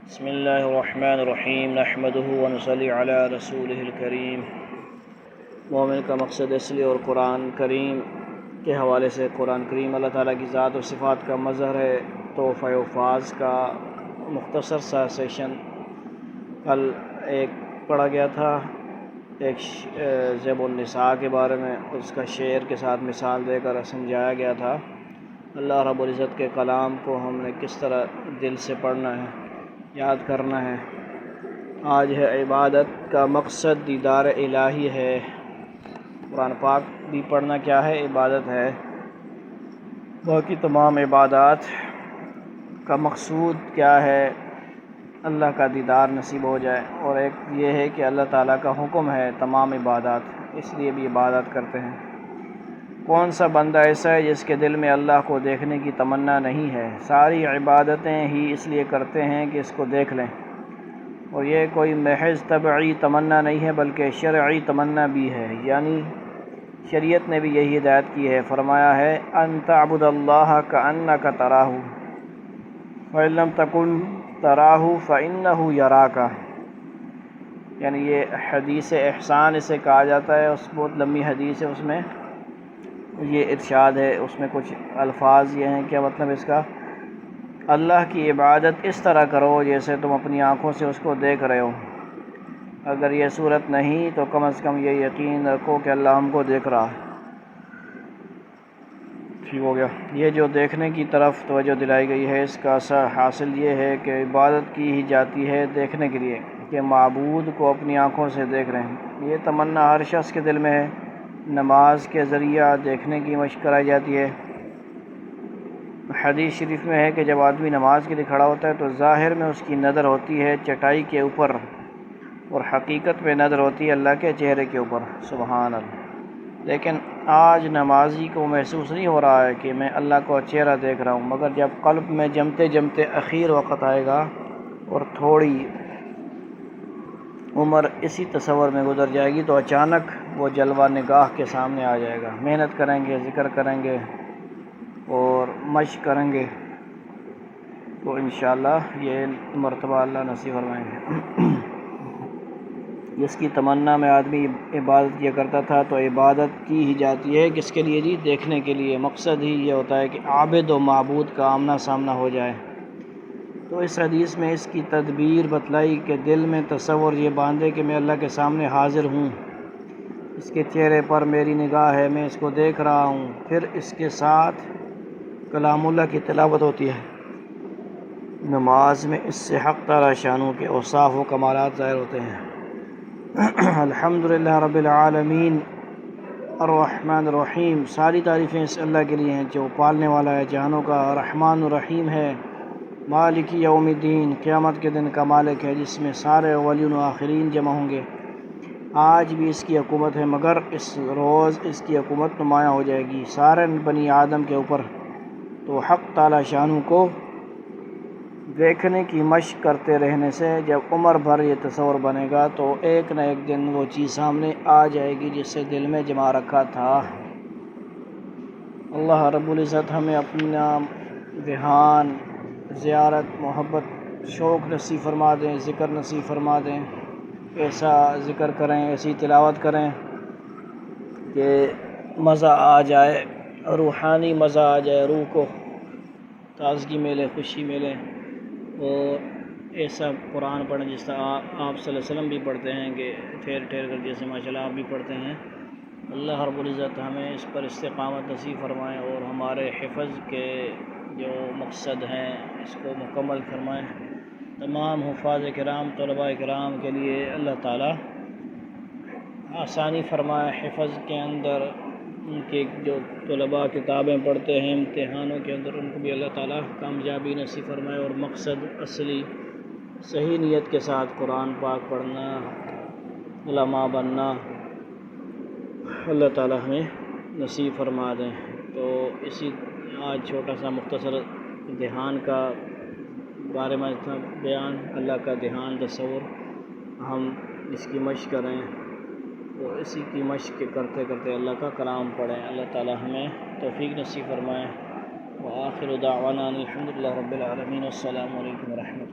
بسم اللہ الرحمن الرحیم نحمدہ ونصلی علی رسولہ الکریم۔ مومن کا مقصد اصلی اور قرآن کریم کے حوالے سے قرآن کریم اللہ تعالیٰ کی ذات و صفات کا مظہر ہے۔ تحفہ و فاز کا مختصر سا سیشن کل ایک پڑھا گیا تھا، ایک ذیب النساء کے بارے میں، اس کا شعر کے ساتھ مثال دے کر سمجھایا گیا تھا۔ اللہ رب العزت کے کلام کو ہم نے کس طرح دل سے پڑھنا ہے، یاد کرنا ہے۔ آج ہے عبادت کا مقصد دیدار الہی ہے۔ قرآن پاک بھی پڑھنا کیا ہے؟ عبادت ہے۔ باقی تمام عبادات کا مقصود کیا ہے؟ اللہ کا دیدار نصیب ہو جائے، اور ایک یہ ہے کہ اللہ تعالیٰ کا حکم ہے تمام عبادات، اس لیے بھی عبادت کرتے ہیں۔ کون سا بندہ ایسا ہے جس کے دل میں اللہ کو دیکھنے کی تمنا نہیں ہے؟ ساری عبادتیں ہی اس لیے کرتے ہیں کہ اس کو دیکھ لیں، اور یہ کوئی محض طبعی تمنا نہیں ہے بلکہ شرعی تمنا بھی ہے، یعنی شریعت نے بھی یہی ہدایت کی ہے۔ فرمایا ہے ان تعبد اللہ کأنک تراہ فإن لم تکن تراہ فإنہ یراک، یعنی یہ حدیث احسان اسے کہا جاتا ہے۔ اس بہت لمبی حدیث ہے، اس میں یہ ارشاد ہے، اس میں کچھ الفاظ یہ ہیں، کیا مطلب اس کا؟ اللہ کی عبادت اس طرح کرو جیسے تم اپنی آنکھوں سے اس کو دیکھ رہے ہو۔ اگر یہ صورت نہیں تو کم از کم یہ یقین رکھو کہ اللہ ہم کو دیکھ رہا ہے۔ ٹھیک ہو گیا۔ یہ جو دیکھنے کی طرف توجہ دلائی گئی ہے، اس کا اثر حاصل یہ ہے کہ عبادت کی ہی جاتی ہے دیکھنے کے لیے، کہ معبود کو اپنی آنکھوں سے دیکھ رہے ہیں۔ یہ تمنا ہر شخص کے دل میں ہے۔ نماز کے ذریعہ دیکھنے کی مشق کرائی جاتی ہے۔ حدیث شریف میں ہے کہ جب آدمی نماز کے لیے کھڑا ہوتا ہے تو ظاہر میں اس کی نظر ہوتی ہے چٹائی کے اوپر، اور حقیقت میں نظر ہوتی ہے اللہ کے چہرے کے اوپر۔ سبحان اللہ۔ لیکن آج نمازی کو محسوس نہیں ہو رہا ہے کہ میں اللہ کو چہرہ دیکھ رہا ہوں، مگر جب قلب میں جمتے جمتے اخیر وقت آئے گا اور تھوڑی عمر اسی تصور میں گزر جائے گی تو اچانک وہ جلوہ نگاہ کے سامنے آ جائے گا۔ محنت کریں گے، ذکر کریں گے اور مشق کریں گے تو انشاءاللہ یہ مرتبہ اللہ نصیب فرمائیں گے۔ جس کی تمنا میں آدمی عبادت کیا کرتا تھا تو عبادت کی ہی جاتی ہے، کس کے لیے جی؟ دیکھنے کے لیے۔ مقصد ہی یہ ہوتا ہے کہ عابد و معبود کا آمنا سامنا ہو جائے۔ تو اس حدیث میں اس کی تدبیر بتلائی کہ دل میں تصور یہ باندھے کہ میں اللہ کے سامنے حاضر ہوں، اس کے چہرے پر میری نگاہ ہے، میں اس کو دیکھ رہا ہوں۔ پھر اس کے ساتھ کلام اللہ کی تلاوت ہوتی ہے۔ نماز میں اس سے حق تعالی شانوں کے اوصاف و کمالات ظاہر ہوتے ہیں۔ الحمدللہ رب العالمین الرحمن الرحیم، ساری تعریفیں اس اللہ کے لیے ہیں جو پالنے والا ہے جہانوں کا، رحمان الرحیم ہے، مالک یوم الدین، قیامت کے دن کا مالک ہے جس میں سارے اولین و آخرین جمع ہوں گے۔ آج بھی اس کی حکومت ہے، مگر اس روز اس کی حکومت نمایاں ہو جائے گی سارے بنی آدم کے اوپر۔ تو حق تعالی شانوں کو دیکھنے کی مشق کرتے رہنے سے جب عمر بھر یہ تصور بنے گا تو ایک نہ ایک دن وہ چیز سامنے آ جائے گی جسے دل میں جما رکھا تھا۔ اللہ رب العزت ہمیں اپنا دھیان، زیارت، محبت، شوق نصیب فرما دیں، ذکر نصیب فرما دیں۔ ایسا ذکر کریں، ایسی تلاوت کریں کہ مزہ آ جائے، روحانی مزہ آ جائے، روح کو تازگی ملے، خوشی ملے۔ اور ایسا قرآن پڑھیں جس طرح آپ صلی اللہ علیہ وسلم بھی پڑھتے ہیں، کہ ٹھہر ٹھہر کر جیسے ماشاءاللہ آپ بھی پڑھتے ہیں۔ اللہ رب العزت ہمیں اس پر استقامت نصیب فرمائیں اور ہمارے حفظ کے جو مقصد ہیں اس کو مکمل فرمائیں۔ تمام حفاظ کرام، طلباء کرام کے لیے اللہ تعالیٰ آسانی فرمائے حفظ کے اندر۔ ان کے جو طلباء کتابیں پڑھتے ہیں امتحانوں کے اندر، ان کو بھی اللہ تعالیٰ کامیابی نصیب فرمائے، اور مقصد اصلی صحیح نیت کے ساتھ قرآن پاک پڑھنا، علماء بننا، اللہ تعالیٰ ہمیں نصیب فرما دیں۔ تو اسی آج چھوٹا سا مختصر دھیان کا بارے میں تھا بیان، اللہ کا دھیان، تصور، ہم اس کی مشق کریں، تو اسی کی مشق کرتے کرتے اللہ کا کلام پڑھیں۔ اللہ تعالیٰ ہمیں توفیق نصیب فرمائیں۔ وآخر دعوانا الحمدللہ رب العالمین۔ السلام علیکم ورحمۃ اللہ۔